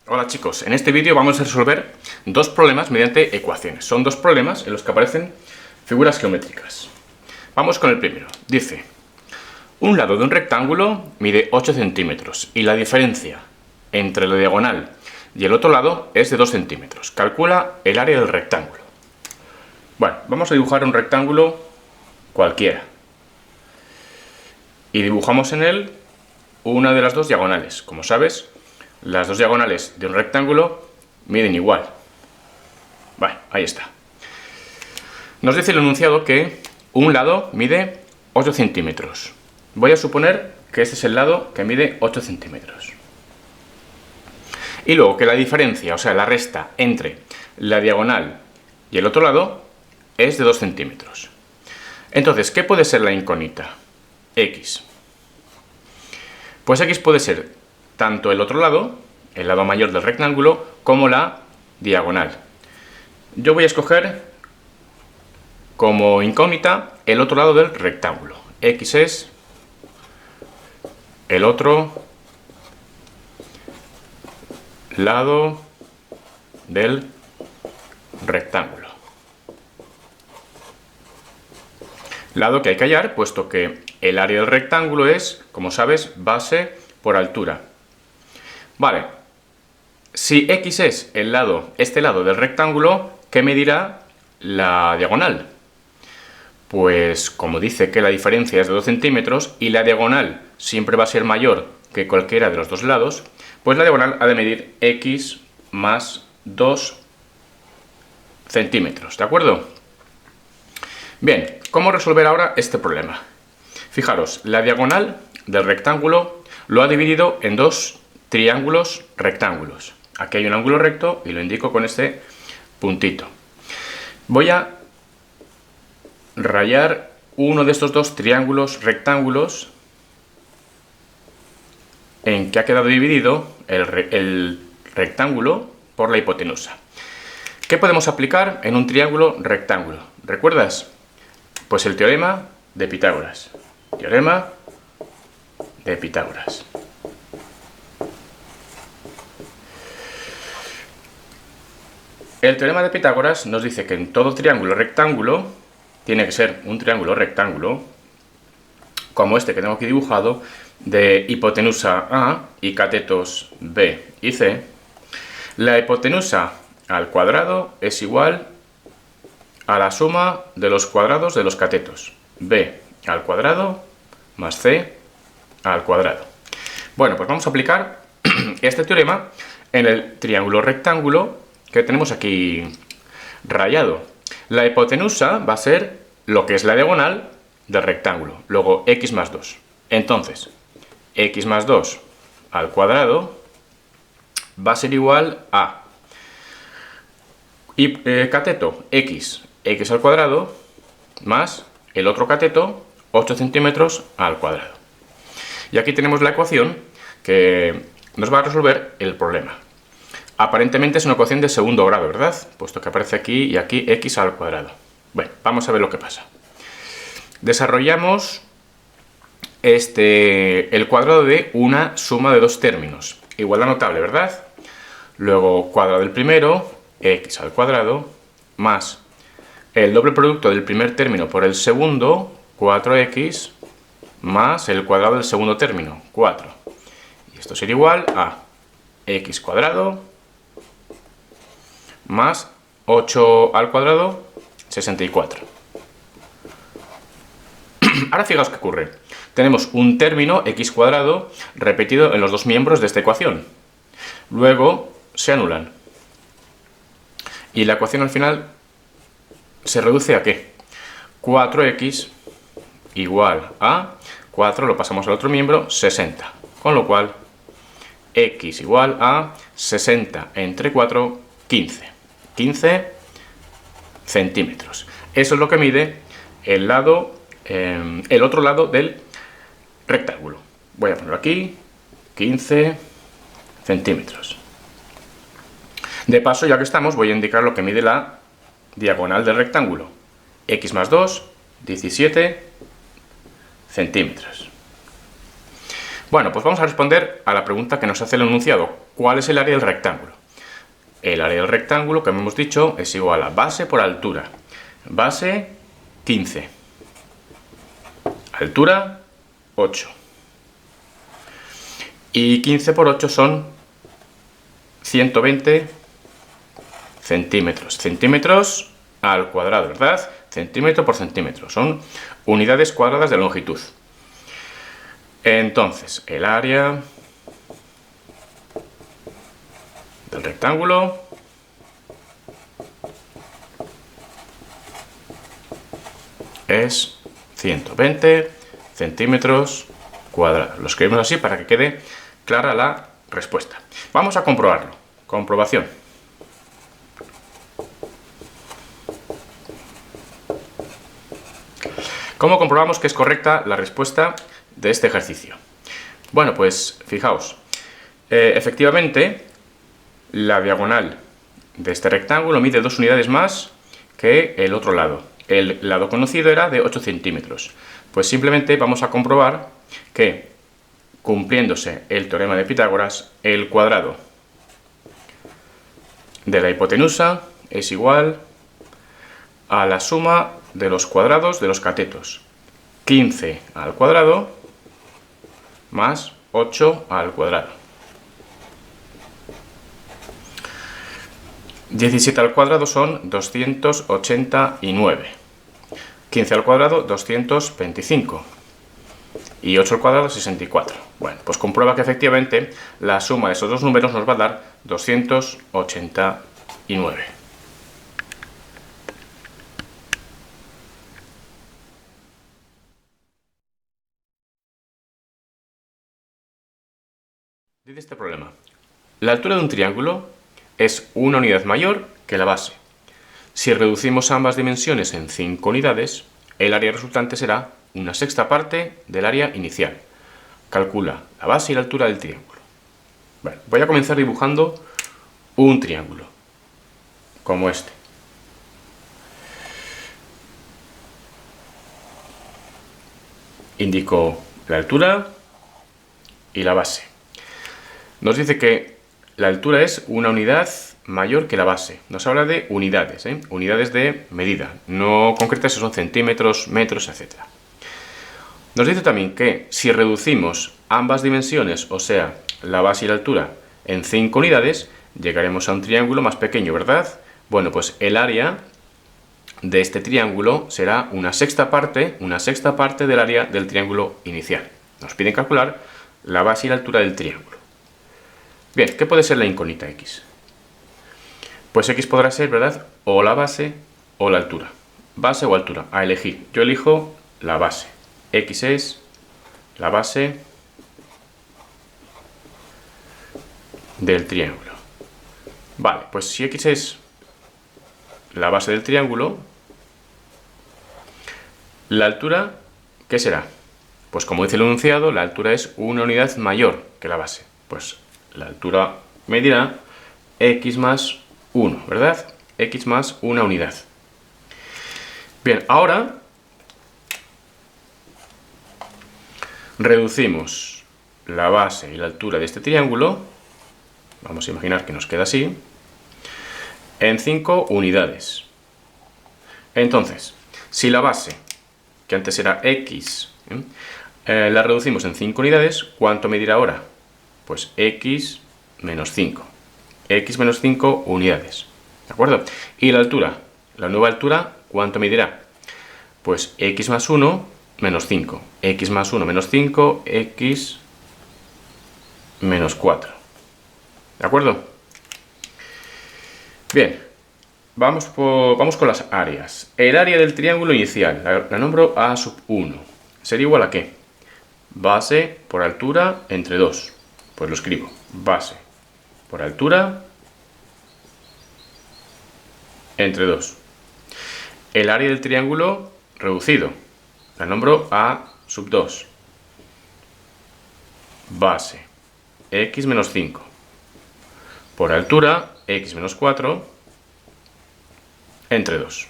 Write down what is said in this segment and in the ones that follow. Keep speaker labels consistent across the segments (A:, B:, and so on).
A: Hola chicos, en este vídeo vamos a resolver dos problemas mediante ecuaciones. Son dos problemas en los que aparecen figuras geométricas. Vamos con el primero. Dice, un lado de un rectángulo mide 8 centímetros y la diferencia entre la diagonal y el otro lado es de 2 centímetros. Calcula el área del rectángulo. Bueno, vamos a dibujar un rectángulo cualquiera. Y dibujamos en él una de las dos diagonales. Como sabes, las dos diagonales de un rectángulo miden igual. Vale, ahí está. Nos dice el enunciado que un lado mide 8 centímetros. Voy a suponer que este es el lado que mide 8 centímetros. Y luego que la diferencia, o sea, la resta entre la diagonal y el otro lado es de 2 centímetros. Entonces, ¿qué puede ser la incógnita? X. Pues X puede ser tanto el otro lado, el lado mayor del rectángulo, como la diagonal. Yo voy a escoger como incógnita el otro lado del rectángulo. X es el otro lado del rectángulo. Lado que hay que hallar, puesto que el área del rectángulo es, como sabes, base por altura. Vale, si X es este lado del rectángulo, ¿qué medirá la diagonal? Pues como dice que la diferencia es de 2 centímetros y la diagonal siempre va a ser mayor que cualquiera de los dos lados, pues la diagonal ha de medir X más 2 centímetros, ¿de acuerdo? Bien, ¿cómo resolver ahora este problema? Fijaros, la diagonal del rectángulo lo ha dividido en dos triángulos rectángulos. Aquí hay un ángulo recto y lo indico con este puntito. Voy a rayar uno de estos dos triángulos rectángulos en que ha quedado dividido el rectángulo por la hipotenusa. ¿Qué podemos aplicar en un triángulo rectángulo? ¿Recuerdas? Pues el teorema de Pitágoras. Teorema de Pitágoras. El teorema de Pitágoras nos dice que en todo triángulo rectángulo, tiene que ser un triángulo rectángulo, como este que tengo aquí dibujado, de hipotenusa A y catetos B y C, la hipotenusa al cuadrado es igual a la suma de los cuadrados de los catetos, B al cuadrado más C al cuadrado. Bueno, pues vamos a aplicar este teorema en el triángulo rectángulo que tenemos aquí rayado. La hipotenusa va a ser lo que es la diagonal del rectángulo, luego X más 2. Entonces, X más 2 al cuadrado va a ser igual a cateto X al cuadrado más el otro cateto 8 centímetros al cuadrado. Y aquí tenemos la ecuación que nos va a resolver el problema. Aparentemente es una ecuación de segundo grado, ¿verdad? Puesto que aparece aquí y aquí X al cuadrado. Bueno, vamos a ver lo que pasa. Desarrollamos el cuadrado de una suma de dos términos. Igualdad notable, ¿verdad? Luego cuadrado del primero, X al cuadrado, más el doble producto del primer término por el segundo, 4X, más el cuadrado del segundo término, 4. Y esto sería igual a X cuadrado más 8 al cuadrado, 64. Ahora fijaos qué ocurre. Tenemos un término X cuadrado repetido en los dos miembros de esta ecuación. Luego se anulan. Y la ecuación al final se reduce a ¿qué? 4X igual a 4, lo pasamos al otro miembro, 60. Con lo cual, X igual a 60 entre 4, 15. 15 centímetros. Eso es lo que mide el otro lado del rectángulo. Voy a ponerlo aquí, 15 centímetros. De paso, ya que estamos, voy a indicar lo que mide la diagonal del rectángulo. X más 2, 17 centímetros. Bueno, pues vamos a responder a la pregunta que nos hace el enunciado. ¿Cuál es el área del rectángulo? El área del rectángulo, como hemos dicho, es igual a base por altura. Base, 15. Altura, 8. Y 15 por 8 son 120 centímetros. Centímetros al cuadrado, ¿verdad? Centímetro por centímetro. Son unidades cuadradas de longitud. Entonces, el área del rectángulo es 120 centímetros cuadrados. Lo escribimos así para que quede clara la respuesta. Vamos a comprobarlo. Comprobación. ¿Cómo comprobamos que es correcta la respuesta de este ejercicio? Bueno, pues fijaos. Efectivamente, la diagonal de este rectángulo mide 2 unidades más que el otro lado. El lado conocido era de 8 centímetros. Pues simplemente vamos a comprobar que, cumpliéndose el teorema de Pitágoras, el cuadrado de la hipotenusa es igual a la suma de los cuadrados de los catetos. 15 al cuadrado más 8 al cuadrado. 17 al cuadrado son 289. 15 al cuadrado, 225. Y 8 al cuadrado, 64. Bueno, pues comprueba que efectivamente la suma de esos dos números nos va a dar 289. Dice este problema. La altura de un triángulo es una unidad mayor que la base. Si reducimos ambas dimensiones en 5 unidades, el área resultante será una sexta parte del área inicial. Calcula la base y la altura del triángulo. Bueno, voy a comenzar dibujando un triángulo, como este. Indico la altura y la base. Nos dice que la altura es una unidad mayor que la base. Nos habla de unidades, unidades de medida, no concretas si son centímetros, metros, etc. Nos dice también que si reducimos ambas dimensiones, o sea, la base y la altura, en 5 unidades, llegaremos a un triángulo más pequeño, ¿verdad? Bueno, pues el área de este triángulo será una sexta parte del área del triángulo inicial. Nos piden calcular la base y la altura del triángulo. Bien, ¿qué puede ser la incógnita x? Pues x podrá ser, ¿verdad?, o la base o la altura. Base o altura, a elegir. Yo elijo la base. X es la base del triángulo. Vale, pues si x es la base del triángulo, la altura, ¿qué será? Pues como dice el enunciado, la altura es una unidad mayor que la base. Pues la altura medirá x más 1, ¿verdad? X más una unidad. Bien, ahora reducimos la base y la altura de este triángulo, vamos a imaginar que nos queda así, en 5 unidades. Entonces, si la base, que antes era x, la reducimos en 5 unidades, ¿cuánto medirá ahora? Pues x menos 5. X menos 5 unidades. ¿De acuerdo? Y la altura, la nueva altura, ¿cuánto medirá? Pues x más 1 menos 5. X más 1 menos 5, x menos 4. ¿De acuerdo? Bien, vamos con las áreas. El área del triángulo inicial, la nombro A sub 1. ¿Sería igual a qué? Base por altura entre 2. Pues lo escribo. Base por altura entre 2. El área del triángulo reducido, la nombro A sub 2. Base, x menos 5. Por altura, x menos 4 entre 2.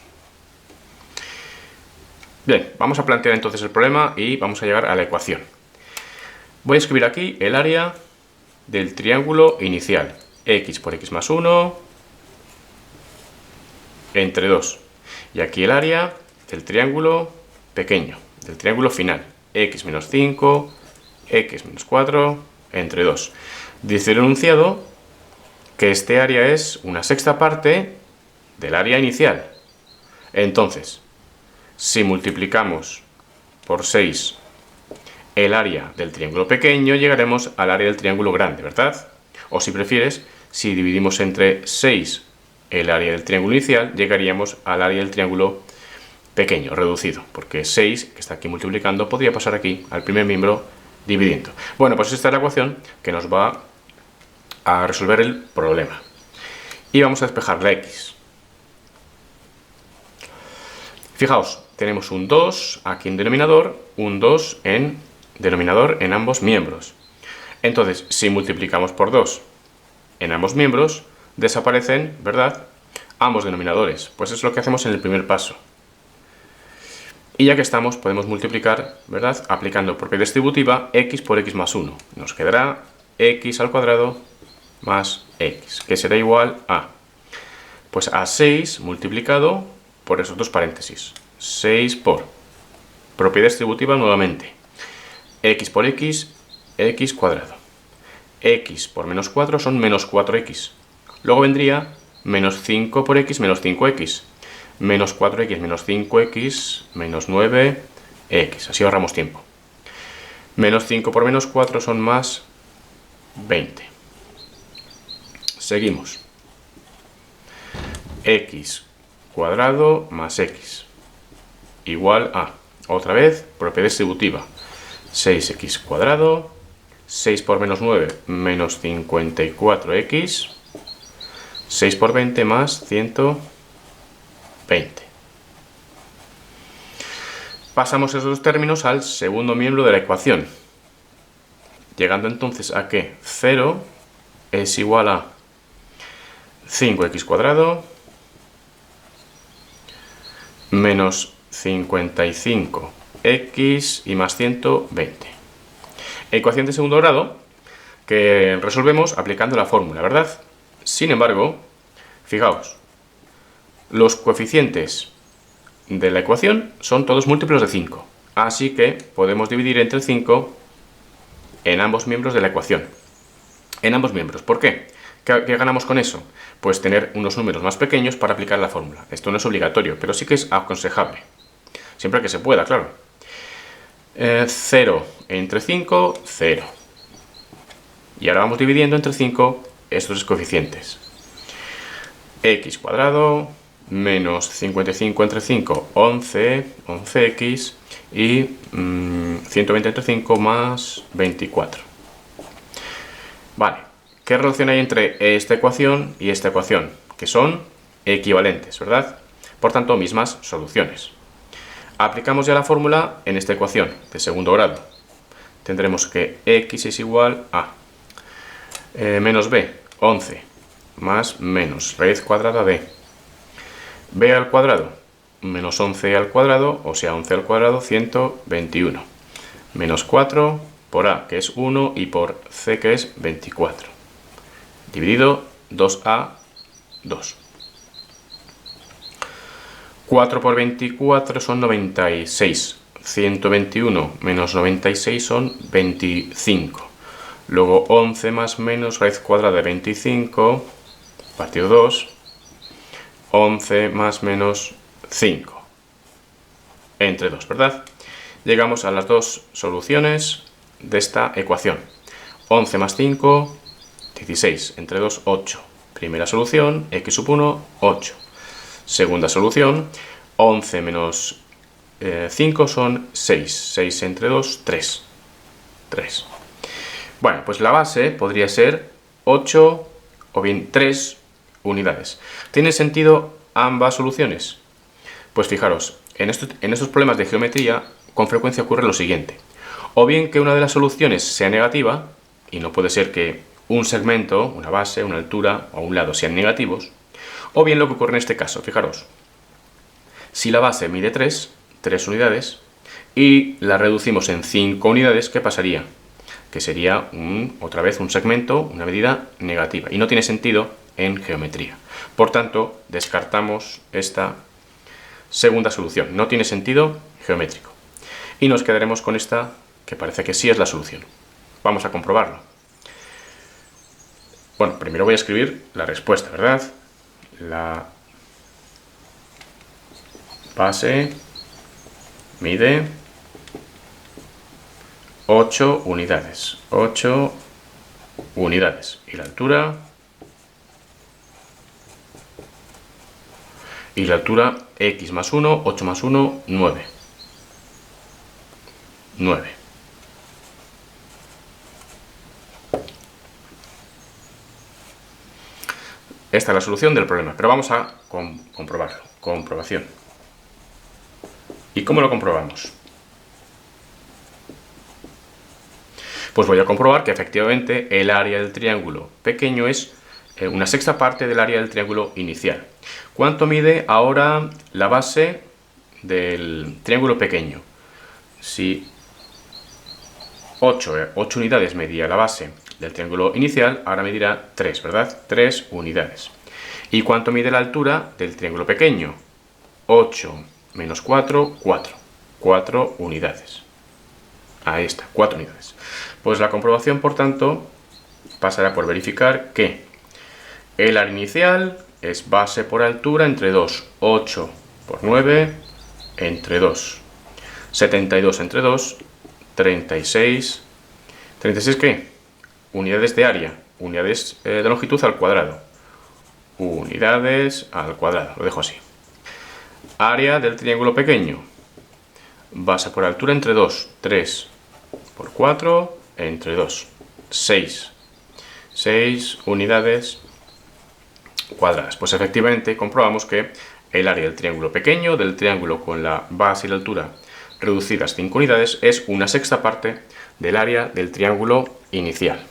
A: Bien, vamos a plantear entonces el problema y vamos a llegar a la ecuación. Voy a escribir aquí el área del triángulo inicial. X por x más 1 entre 2. Y aquí el área del triángulo pequeño, del triángulo final. X menos 5, x menos 4 entre 2. Dice el enunciado que este área es una sexta parte del área inicial. Entonces, si multiplicamos por 6 el área del triángulo pequeño, llegaremos al área del triángulo grande, ¿verdad? O si prefieres, si dividimos entre 6 el área del triángulo inicial, llegaríamos al área del triángulo pequeño, reducido, porque 6, que está aquí multiplicando, podría pasar aquí al primer miembro dividiendo. Bueno, pues esta es la ecuación que nos va a resolver el problema. Y vamos a despejar la x. Fijaos, tenemos un 2 aquí en denominador, un 2 en denominador en ambos miembros. Entonces, si multiplicamos por 2 en ambos miembros, desaparecen, ¿verdad?, ambos denominadores. Pues es lo que hacemos en el primer paso. Y ya que estamos, podemos multiplicar, ¿verdad?, aplicando propiedad distributiva, x por x más 1. Nos quedará x al cuadrado más x, que será igual a, pues a 6 multiplicado por esos dos paréntesis. 6 por propiedad distributiva nuevamente. X por x, x cuadrado. X por menos 4 son menos 4x. Luego vendría menos 5 por x menos 5x. Menos 4x menos 5x menos 9x. Así ahorramos tiempo. Menos 5 por menos 4 son más 20. Seguimos. X cuadrado más x igual a, otra vez, propiedad distributiva. 6x cuadrado, 6 por menos 9 menos 54x, 6 por 20 más 120. Pasamos esos dos términos al segundo miembro de la ecuación, llegando entonces a que 0 es igual a 5x cuadrado menos 55x y más 120. Ecuación de segundo grado que resolvemos aplicando la fórmula, ¿verdad? Sin embargo, fijaos, los coeficientes de la ecuación son todos múltiplos de 5. Así que podemos dividir entre 5 en ambos miembros de la ecuación. En ambos miembros. ¿Por qué? ¿Qué ganamos con eso? Pues tener unos números más pequeños para aplicar la fórmula. Esto no es obligatorio, pero sí que es aconsejable. Siempre que se pueda, claro. 0 entre 5, 0. Y ahora vamos dividiendo entre 5 estos coeficientes. X cuadrado menos 55 entre 5, 11, 11x y 120 entre 5 más 24. Vale, ¿qué relación hay entre esta ecuación y esta ecuación? Que son equivalentes, ¿verdad? Por tanto, mismas soluciones. Aplicamos ya la fórmula en esta ecuación de segundo grado. Tendremos que x es igual a menos b, 11, más menos raíz cuadrada de b al cuadrado, menos 11 al cuadrado, o sea, 11 al cuadrado, 121. Menos 4 por a, que es 1, y por c, que es 24. Dividido 2a, 2. 4 por 24 son 96. 121 menos 96 son 25. Luego 11 más menos raíz cuadrada de 25, partido 2. 11 más menos 5. Entre 2, ¿verdad? Llegamos a las dos soluciones de esta ecuación. 11 más 5, 16. Entre 2, 8. Primera solución, x sub 1, 8. Segunda solución, 11 menos 5 son 6. 6 entre 2, 3. 3. Bueno, pues la base podría ser 8 o bien 3 unidades. ¿Tiene sentido ambas soluciones? Pues fijaros, en estos problemas de geometría con frecuencia ocurre lo siguiente. O bien que una de las soluciones sea negativa, y no puede ser que un segmento, una base, una altura o un lado sean negativos, o bien lo que ocurre en este caso, fijaros, si la base mide 3 unidades, y la reducimos en 5 unidades, ¿qué pasaría? que sería otra vez un segmento, una medida negativa, y no tiene sentido en geometría. Por tanto, descartamos esta segunda solución, no tiene sentido geométrico. Y nos quedaremos con esta, que parece que sí es la solución. Vamos a comprobarlo. Bueno, primero voy a escribir la respuesta, ¿verdad? La base mide 8 unidades. 8 unidades. Y la altura... Y la altura x más 1, 8 más 1, 9. 9. Esta es la solución del problema, pero vamos a comprobarlo. Comprobación. ¿Y cómo lo comprobamos? Pues voy a comprobar que efectivamente el área del triángulo pequeño es una sexta parte del área del triángulo inicial. ¿Cuánto mide ahora la base del triángulo pequeño? Si 8 unidades medía la base del triángulo inicial, ahora medirá 3, ¿verdad? 3 unidades. ¿Y cuánto mide la altura del triángulo pequeño? 8 menos 4, 4. 4 unidades. Ahí está, 4 unidades. Pues la comprobación, por tanto, pasará por verificar que el área inicial es base por altura entre 2. 8 por 9 entre 2. 72 entre 2, 36. ¿36 qué? Unidades de área. Unidades de longitud al cuadrado. Unidades al cuadrado. Lo dejo así. Área del triángulo pequeño. Base por altura entre 2. 3 por 4 entre 2. 6. 6 unidades cuadradas. Pues efectivamente comprobamos que el área del triángulo pequeño, del triángulo con la base y la altura reducidas 5 unidades, es una sexta parte del área del triángulo inicial.